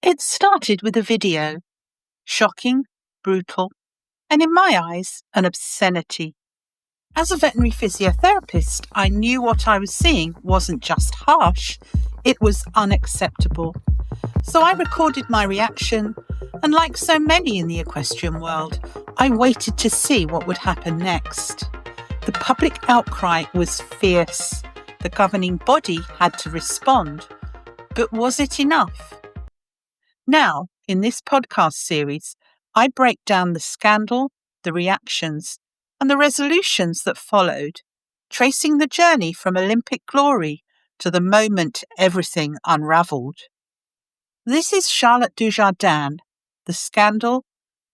It started with a video. Shocking, brutal, and in my eyes, an obscenity. As a veterinary physiotherapist, I knew what I was seeing wasn't just harsh, it was unacceptable. So I recorded my reaction, and like so many in the equestrian world, I waited to see what would happen next. The public outcry was fierce. The governing body had to respond. But was it enough? Now, in this podcast series, I break down the scandal, the reactions, and the resolutions that followed, tracing the journey from Olympic glory to the moment everything unravelled. This is Charlotte Dujardin, the scandal,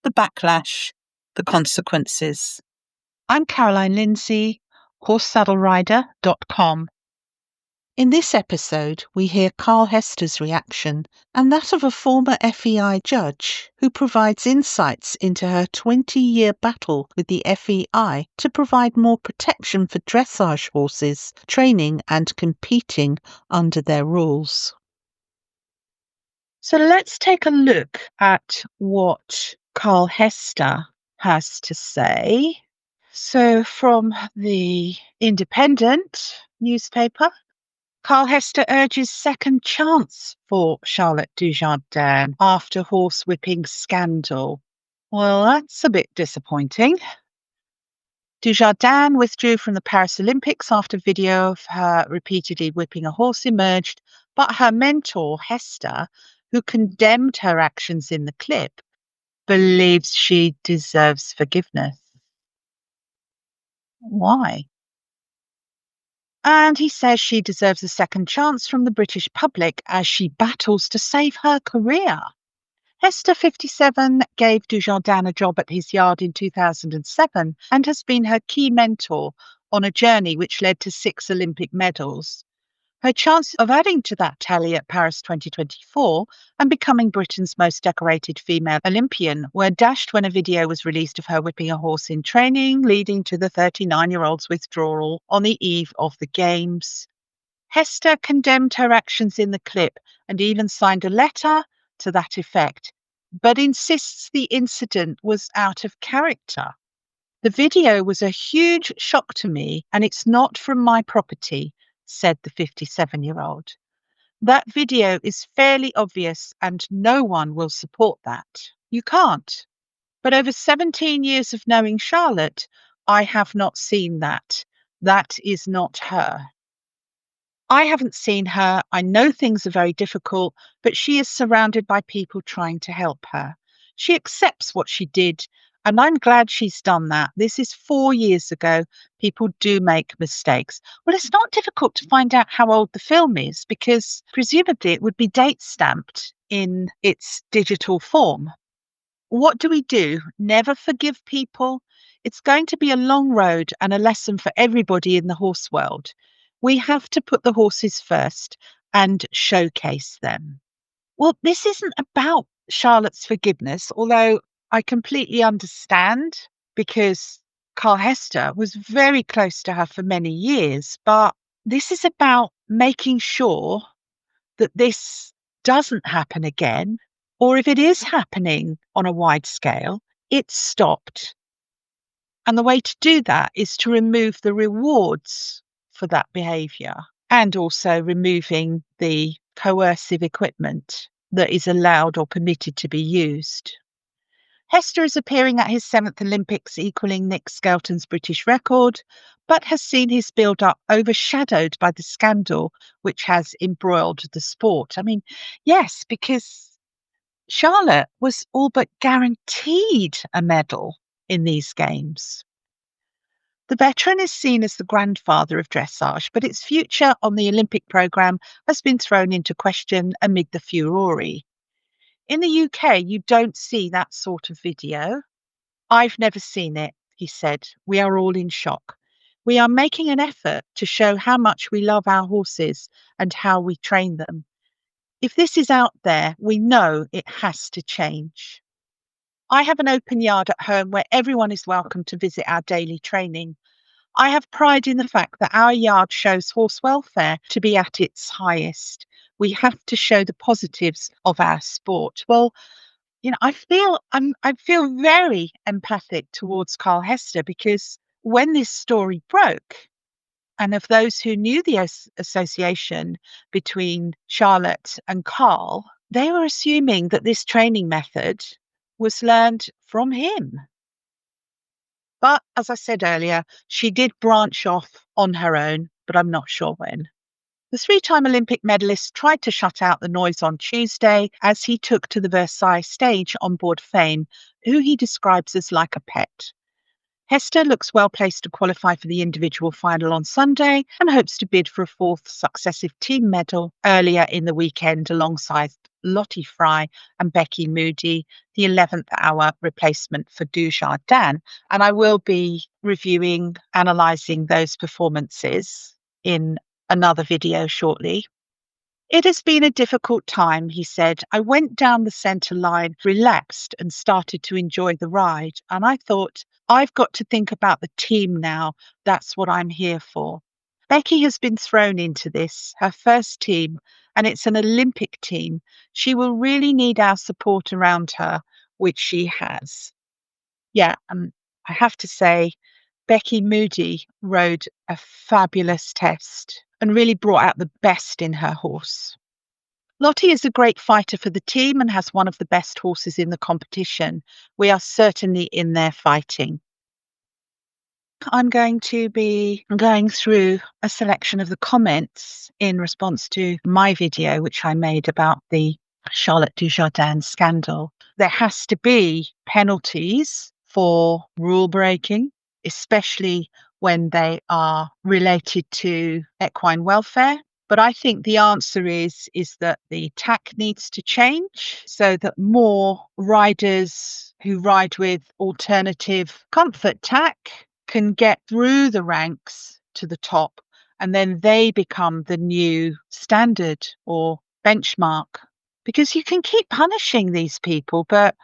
the backlash, the consequences. I'm Caroline Lindsay, horsesaddlerider.com. In this episode, we hear Carl Hester's reaction and that of a former FEI judge who provides insights into her 20-year battle with the FEI to provide more protection for dressage horses training and competing under their rules. So let's take a look at what Carl Hester has to say. So from the Independent newspaper, Carl Hester urges second chance for Charlotte Dujardin after horsewhipping scandal. Well, that's a bit disappointing. Dujardin withdrew from the Paris Olympics after video of her repeatedly whipping a horse emerged, but her mentor, Hester, who condemned her actions in the clip, believes she deserves forgiveness. Why? And he says she deserves a second chance from the British public as she battles to save her career. Hester, 57, gave Dujardin a job at his yard in 2007 and has been her key mentor on a journey which led to 6 Olympic medals. Her chance of adding to that tally at Paris 2024 and becoming Britain's most decorated female Olympian were dashed when a video was released of her whipping a horse in training, leading to the 39-year-old's withdrawal on the eve of the Games. Hester condemned her actions in the clip and even signed a letter to that effect, but insists the incident was out of character. The video was a huge shock to me, and it's not from my property, said the 57-year-old. That video is fairly obvious and no one will support that. You can't. But over 17 years of knowing Charlotte, I have not seen that. That is not her. I haven't seen her. I know things are very difficult, but she is surrounded by people trying to help her. She accepts what she did, and I'm glad she's done that. This is 4 years ago. People do make mistakes. Well, it's not difficult to find out how old the film is because presumably it would be date stamped in its digital form. What do we do? Never forgive people? It's going to be a long road and a lesson for everybody in the horse world. We have to put the horses first and showcase them. Well, this isn't about Charlotte's forgiveness, although I completely understand because Carl Hester was very close to her for many years. But this is about making sure that this doesn't happen again, or if it is happening on a wide scale, it's stopped. And the way to do that is to remove the rewards for that behaviour and also removing the coercive equipment that is allowed or permitted to be used. Hester is appearing at his 7th Olympics, equalling Nick Skelton's British record, but has seen his build-up overshadowed by the scandal which has embroiled the sport. I mean, yes, because Charlotte was all but guaranteed a medal in these games. The veteran is seen as the grandfather of dressage, but its future on the Olympic programme has been thrown into question amid the furore. In the UK, you don't see that sort of video. I've never seen it, he said. We are all in shock. We are making an effort to show how much we love our horses and how we train them. If this is out there, we know it has to change. I have an open yard at home where everyone is welcome to visit our daily training. I have pride in the fact that our yard shows horse welfare to be at its highest. We have to show the positives of our sport. Well, I feel very empathic towards Carl Hester because when this story broke, and of those who knew the association between Charlotte and Carl, they were assuming that this training method was learned from him. But as I said earlier, she did branch off on her own, but I'm not sure when. The three-time Olympic medalist tried to shut out the noise on Tuesday as he took to the Versailles stage on board Fame, who he describes as like a pet. Hester looks well placed to qualify for the individual final on Sunday and hopes to bid for a fourth successive team medal earlier in the weekend alongside Lottie Fry and Becky Moody, the 11th hour replacement for Dujardin. And I will be reviewing, analysing those performances in another video shortly. It has been a difficult time, he said. I went down the centre line, relaxed and started to enjoy the ride. And I thought, I've got to think about the team now. That's what I'm here for. Becky has been thrown into this, her first team, and it's an Olympic team. She will really need our support around her, which she has. Yeah, I have to say, Becky Moody rode a fabulous test and really brought out the best in her horse. Lottie is a great fighter for the team and has one of the best horses in the competition. We are certainly in there fighting. I'm going to be going through a selection of the comments in response to my video, which I made about the Charlotte Dujardin scandal. There has to be penalties for rule breaking, especially when they are related to equine welfare. But I think the answer is that the tack needs to change so that more riders who ride with alternative comfort tack can get through the ranks to the top, and then they become the new standard or benchmark. Because you can keep punishing these people, but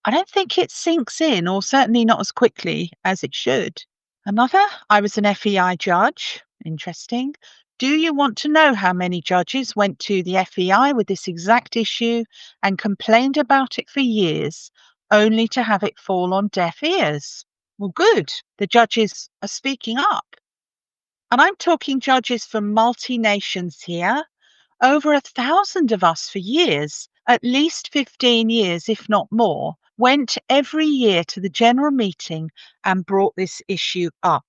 I don't think it sinks in, or certainly not as quickly as it should. Another, I was an FEI judge. Interesting. Do you want to know how many judges went to the FEI with this exact issue and complained about it for years, only to have it fall on deaf ears? Well, good. The judges are speaking up. And I'm talking judges from multi-nations here. Over 1,000 of us for years, at least 15 years, if not more, went every year to the general meeting and brought this issue up.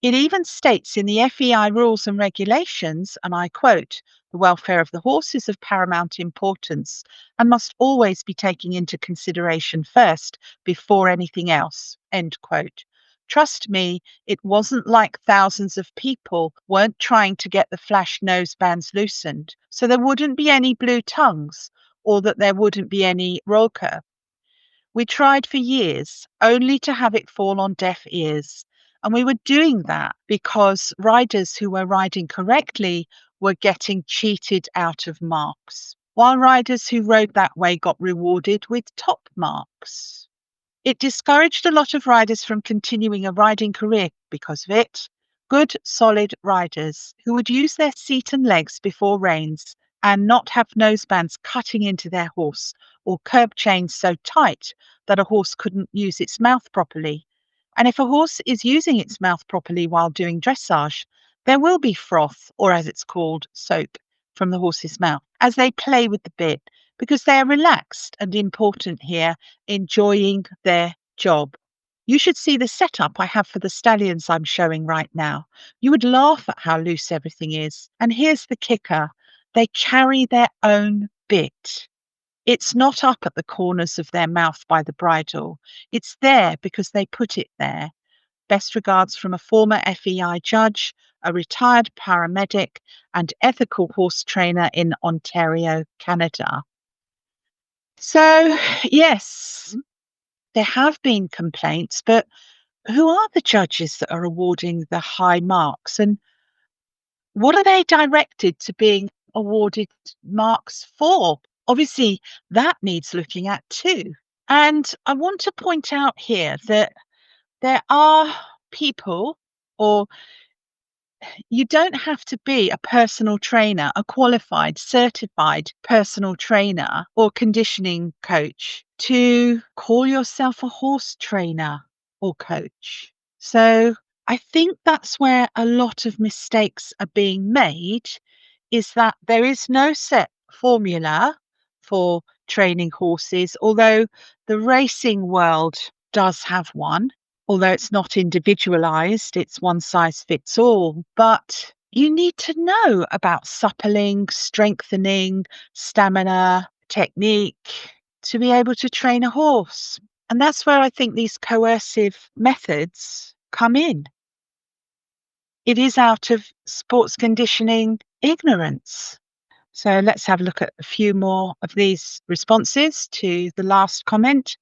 It even states in the FEI rules and regulations, and I quote, the welfare of the horse is of paramount importance and must always be taken into consideration first before anything else, end quote. Trust me, it wasn't like thousands of people weren't trying to get the flash nosebands loosened, so there wouldn't be any blue tongues or that there wouldn't be any roll curve. We tried for years only to have it fall on deaf ears. And we were doing that because riders who were riding correctly were getting cheated out of marks, while riders who rode that way got rewarded with top marks. It discouraged a lot of riders from continuing a riding career because of it. Good, solid riders who would use their seat and legs before reins and not have nosebands cutting into their horse or curb chains so tight that a horse couldn't use its mouth properly. And if a horse is using its mouth properly while doing dressage, there will be froth, or as it's called, soap, from the horse's mouth as they play with the bit, because they are relaxed and important here, enjoying their job. You should see the setup I have for the stallions I'm showing right now. You would laugh at how loose everything is. And here's the kicker. They carry their own bit. It's not up at the corners of their mouth by the bridle. It's there because they put it there. Best regards from a former FEI judge, a retired paramedic, and ethical horse trainer in Ontario, Canada. So, yes, there have been complaints, but who are the judges that are awarding the high marks? And what are they directed to being awarded marks for? Obviously, that needs looking at too. And I want to point out here that there are people Or you don't have to be a personal trainer, a qualified, certified personal trainer or conditioning coach to call yourself a horse trainer or coach. So I think that's where a lot of mistakes are being made, is that there is no set formula for training horses, although the racing world does have one. Although it's not individualized, it's one size fits all. But you need to know about suppling, strengthening, stamina, technique to be able to train a horse. And that's where I think these coercive methods come in. It is out of sports conditioning ignorance. So let's have a look at a few more of these responses to the last comment.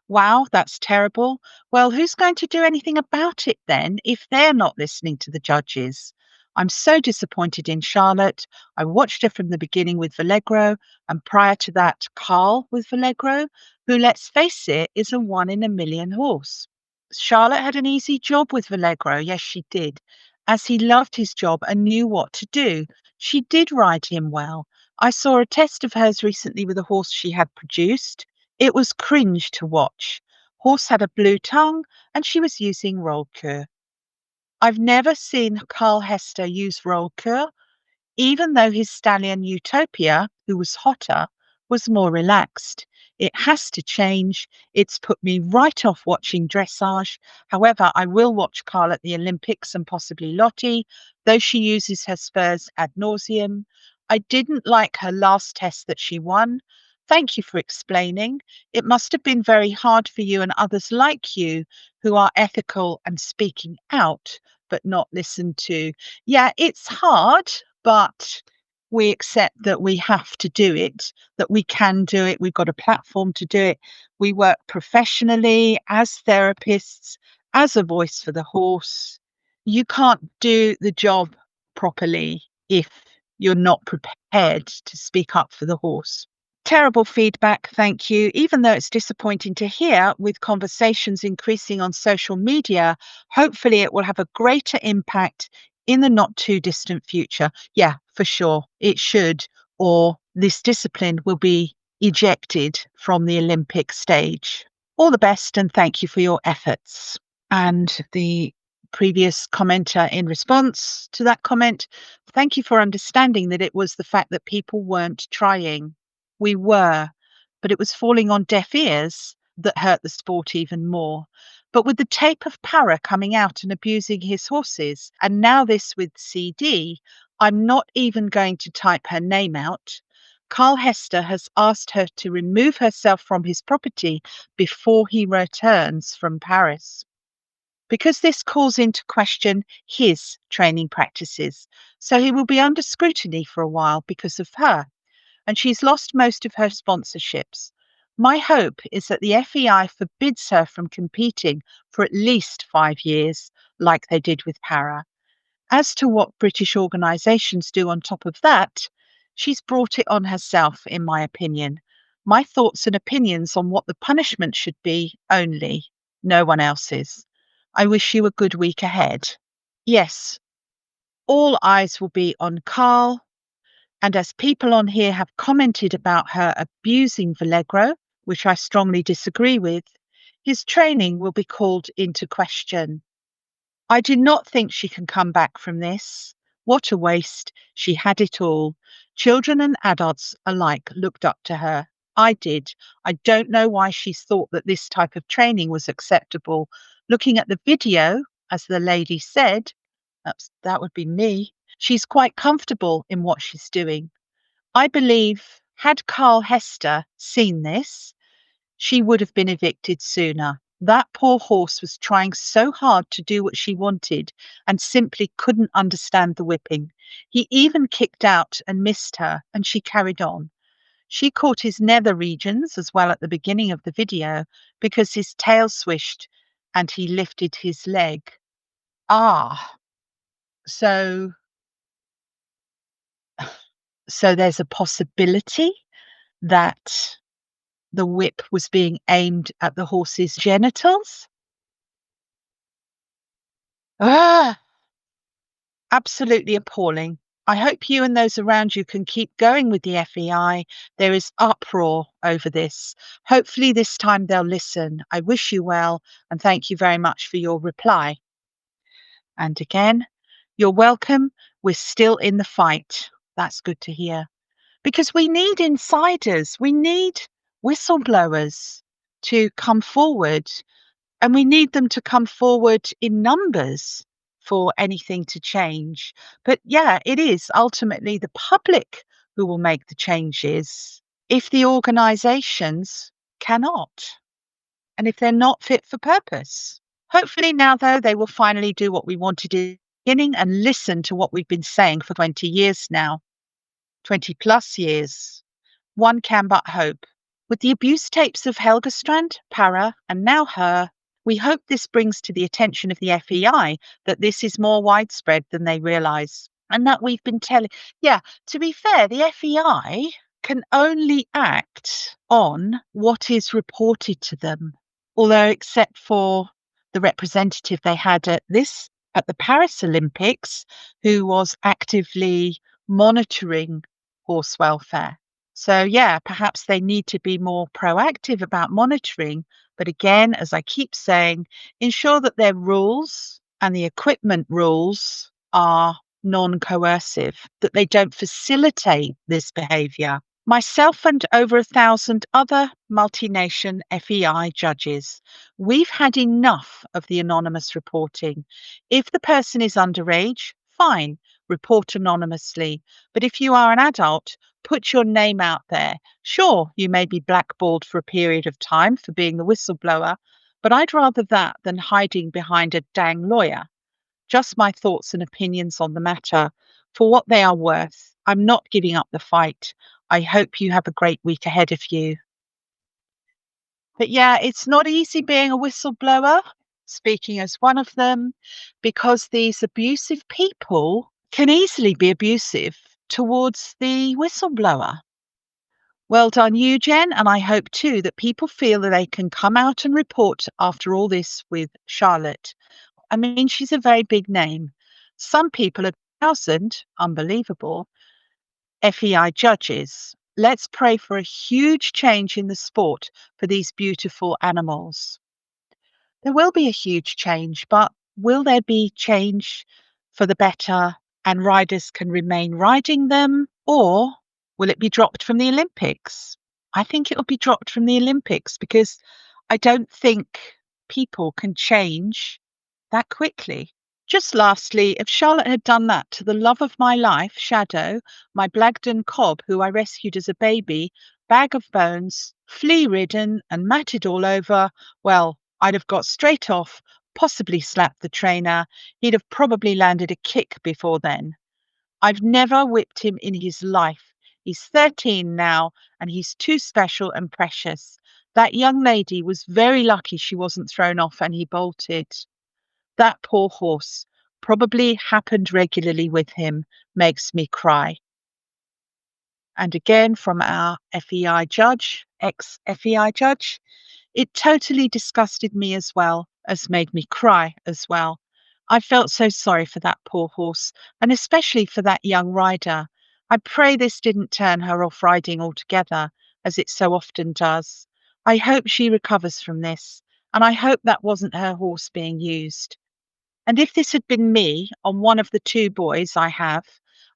Wow, that's terrible. Well, who's going to do anything about it then if they're not listening to the judges? I'm so disappointed in Charlotte. I watched her from the beginning with Vallegro, and prior to that, Carl with Vallegro, who, let's face it, is a 1 in a million horse. Charlotte had an easy job with Vallegro. Yes, she did, as he loved his job and knew what to do. She did ride him well. I saw a test of hers recently with a horse she had produced. It was cringe to watch. Horse had a blue tongue and she was using roll cur. I've never seen Carl Hester use roll cur, even though his stallion Utopia, who was hotter, was more relaxed. It has to change. It's put me right off watching dressage. However, I will watch Carl at the Olympics and possibly Lottie, though she uses her spurs ad nauseum. I didn't like her last test that she won. Thank you for explaining. It must have been very hard for you and others like you who are ethical and speaking out, but not listened to. Yeah, it's hard, but we accept that we have to do it, that we can do it. We've got a platform to do it. We work professionally as therapists, as a voice for the horse. You can't do the job properly if you're not prepared to speak up for the horse. Terrible feedback, thank you. Even though it's disappointing to hear, with conversations increasing on social media, hopefully it will have a greater impact in the not too distant future. Yeah, for sure, it should, or this discipline will be ejected from the Olympic stage. All the best and thank you for your efforts. And the previous commenter in response to that comment, thank you for understanding that it was the fact that people weren't trying. We were, but it was falling on deaf ears that hurt the sport even more. But with the tape of Para coming out and abusing his horses, and now this with CD, I'm not even going to type her name out. Carl Hester has asked her to remove herself from his property before he returns from Paris, because this calls into question his training practices. So he will be under scrutiny for a while because of her, and she's lost most of her sponsorships. My hope is that the FEI forbids her from competing for at least 5 years, like they did with Para. As to what British organisations do on top of that, she's brought it on herself, in my opinion. My thoughts and opinions on what the punishment should be only, no one else's. I wish you a good week ahead. Yes, all eyes will be on Carl. And as people on here have commented about her abusing Vallegro, which I strongly disagree with, his training will be called into question. I do not think she can come back from this. What a waste. She had it all. Children and adults alike looked up to her. I did. I don't know why she's thought that this type of training was acceptable. Looking at the video, as the lady said, that would be me, she's quite comfortable in what she's doing. I believe, had Carl Hester seen this, she would have been evicted sooner. That poor horse was trying so hard to do what she wanted and simply couldn't understand the whipping. He even kicked out and missed her, and she carried on. She caught his nether regions as well at the beginning of the video because his tail swished and he lifted his leg. So there's a possibility that the whip was being aimed at the horse's genitals. Absolutely appalling. I hope you and those around you can keep going with the FEI. There is uproar over this. Hopefully, this time they'll listen. I wish you well and thank you very much for your reply. And again, you're welcome. We're still in the fight. That's good to hear. Because we need insiders, we need whistleblowers to come forward, and we need them to come forward in numbers for anything to change. But yeah, it is ultimately the public who will make the changes if the organisations cannot and if they're not fit for purpose. Hopefully, now, though, they will finally do what we wanted in the beginning and listen to what we've been saying for 20 years now, 20 plus years. One can but hope. With the abuse tapes of Helgestrand, Para, and now her, we hope this brings to the attention of the FEI that this is more widespread than they realise. And that we've been telling. Yeah, to be fair, the FEI can only act on what is reported to them. Although, except for the representative they had at the Paris Olympics, who was actively monitoring horse welfare. So, yeah, perhaps they need to be more proactive about monitoring. But again, as I keep saying, ensure that their rules and the equipment rules are non coercive, that they don't facilitate this behaviour. Myself and over 1,000 other multi-nation FEI judges, we've had enough of the anonymous reporting. If the person is underage, fine, report anonymously. But if you are an adult, put your name out there. Sure, you may be blackballed for a period of time for being the whistleblower, but I'd rather that than hiding behind a dang lawyer. Just my thoughts and opinions on the matter. For what they are worth, I'm not giving up the fight. I hope you have a great week ahead of you. But yeah, it's not easy being a whistleblower, speaking as one of them, because these abusive people can easily be abusive towards the whistleblower. Well done, you, Jen, and I hope too that people feel that they can come out and report after all this with Charlotte. I mean, she's a very big name. Some people, 1,000, unbelievable, FEI judges. Let's pray for a huge change in the sport for these beautiful animals. There will be a huge change, but will there be change for the better and riders can remain riding them, or will it be dropped from the Olympics? I think it will be dropped from the Olympics because I don't think people can change that quickly. Just lastly, if Charlotte had done that to the love of my life, Shadow, my Blagden cob, who I rescued as a baby, bag of bones, flea-ridden and matted all over, well, I'd have got straight off, possibly slapped the trainer. He'd have probably landed a kick before then. I've never whipped him in his life. He's 13 now, and he's too special and precious. That young lady was very lucky she wasn't thrown off and he bolted. That poor horse, probably happened regularly with him, makes me cry. And again from our FEI judge, ex-FEI judge, it totally disgusted me as well as made me cry as well. I felt so sorry for that poor horse, and especially for that young rider. I pray this didn't turn her off riding altogether, as it so often does. I hope she recovers from this, and I hope that wasn't her horse being used. And if this had been me on one of the two boys I have,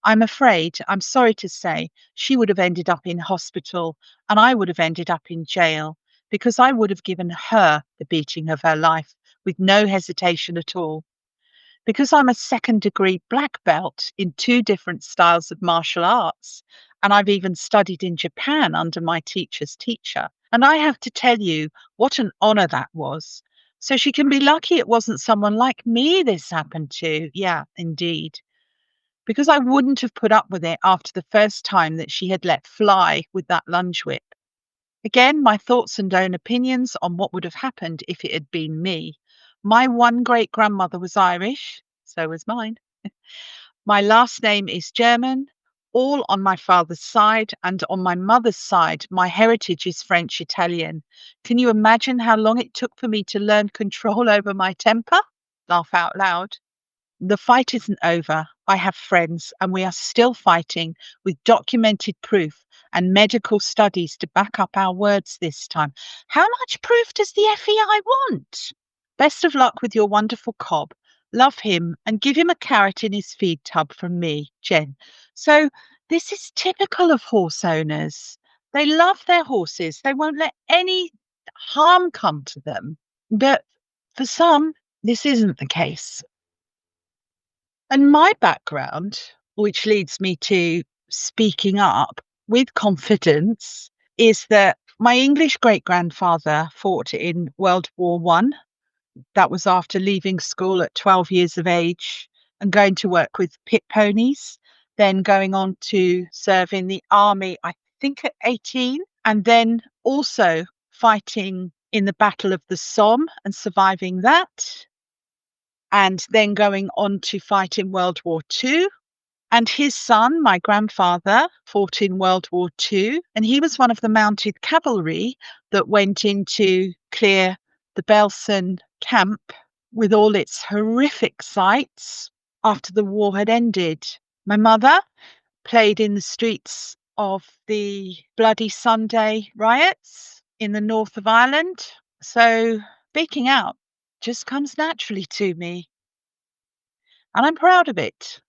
I'm sorry to say, she would have ended up in hospital and I would have ended up in jail because I would have given her the beating of her life with no hesitation at all. Because I'm a second degree black belt in two different styles of martial arts, and I've even studied in Japan under my teacher's teacher. And I have to tell you what an honor that was. So she can be lucky it wasn't someone like me this happened to. Yeah, indeed. Because I wouldn't have put up with it after the first time that she had let fly with that lunge whip. Again, my thoughts and own opinions on what would have happened if it had been me. My one great grandmother was Irish, so was mine. My last name is German, all on my father's side, and on my mother's side, my heritage is French Italian. Can you imagine how long it took for me to learn control over my temper? Laugh out loud. The fight isn't over. I have friends and we are still fighting with documented proof and medical studies to back up our words this time. How much proof does the FEI want? Best of luck with your wonderful cob. Love him and give him a carrot in his feed tub from me, Jen. So this is typical of horse owners. They love their horses. They won't let any harm come to them. But for some, this isn't the case. And my background, which leads me to speaking up with confidence, is that my English great-grandfather fought in World War One. That was after leaving school at 12 years of age and going to work with pit ponies, then going on to serve in the army, I think at 18, and then also fighting in the Battle of the Somme and surviving that, and then going on to fight in World War II. And his son, my grandfather, fought in World War II, and he was one of the mounted cavalry that went in to clear the Belsen camp with all its horrific sights after the war had ended. My mother played in the streets of the Bloody Sunday riots in the north of Ireland. So speaking out just comes naturally to me. And I'm proud of it.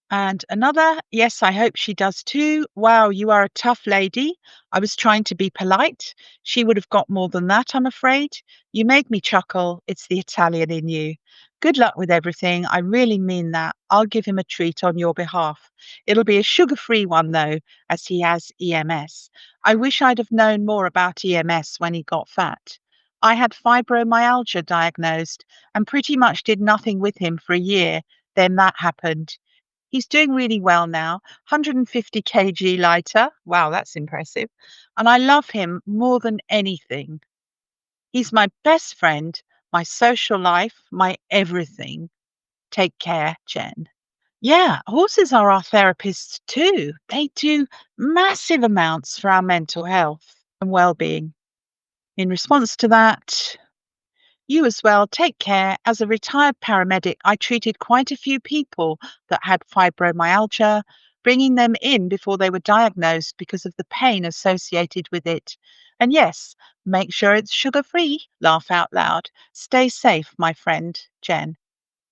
And another, yes, I hope she does too. Wow, you are a tough lady. I was trying to be polite. She would have got more than that, I'm afraid. You made me chuckle. It's the Italian in you. Good luck with everything. I really mean that. I'll give him a treat on your behalf. It'll be a sugar-free one, though, as he has EMS. I wish I'd have known more about EMS when he got fat. I had fibromyalgia diagnosed and pretty much did nothing with him for a year. Then that happened. He's doing really well now, 150 kg lighter. Wow, that's impressive. And I love him more than anything. He's my best friend, my social life, my everything. Take care, Jen. Yeah, horses are our therapists too. They do massive amounts for our mental health and well-being. In response to that, you as well, take care. As a retired paramedic, I treated quite a few people that had fibromyalgia, bringing them in before they were diagnosed because of the pain associated with it. And yes, make sure it's sugar-free. Laugh out loud. Stay safe, my friend, Jen.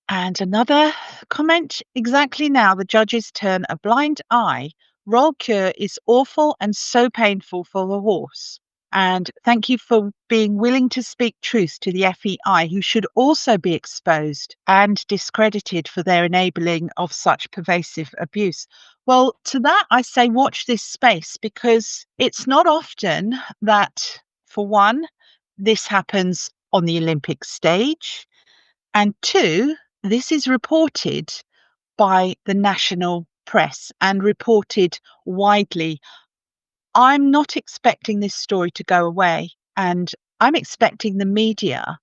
And another comment, exactly now the judges turn a blind eye. Roll cure is awful and so painful for the horse. And thank you for being willing to speak truth to the FEI, who should also be exposed and discredited for their enabling of such pervasive abuse. Well, to that, I say watch this space, because it's not often that, for one, this happens on the Olympic stage, and two, this is reported by the national press and reported widely. I'm not expecting this story to go away, and I'm expecting the media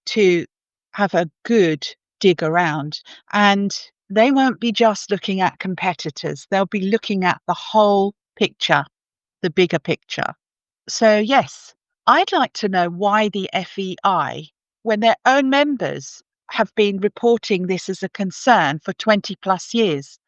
to have a good dig around, and they won't be just looking at competitors. They'll be looking at the whole picture, the bigger picture. So yes, I'd like to know why the FEI, when their own members have been reporting this as a concern for 20 plus years,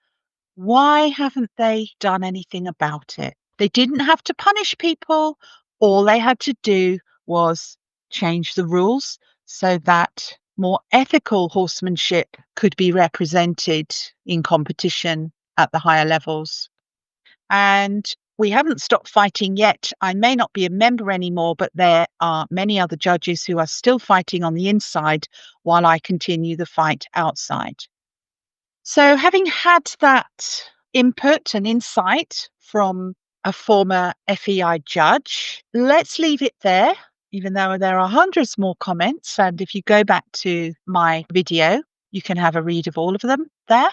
why haven't they done anything about it? They didn't have to punish people. All they had to do was change the rules so that more ethical horsemanship could be represented in competition at the higher levels. And we haven't stopped fighting yet. I may not be a member anymore, but there are many other judges who are still fighting on the inside while I continue the fight outside. So having had that input and insight from a former FEI judge, let's leave it there, even though there are hundreds more comments. And if you go back to my video, you can have a read of all of them there.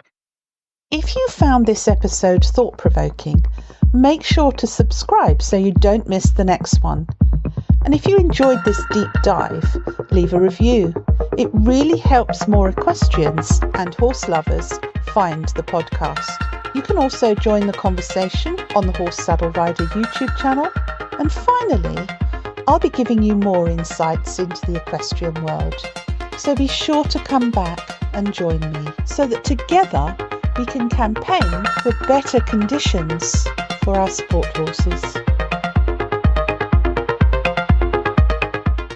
If you found this episode thought-provoking, make sure to subscribe so you don't miss the next one. And if you enjoyed this deep dive, leave a review. It really helps more equestrians and horse lovers find the podcast. You can also join the conversation on the Horse Saddle Rider YouTube channel. And finally, I'll be giving you more insights into the equestrian world. So be sure to come back and join me. so that together we can campaign for better conditions for our sport horses.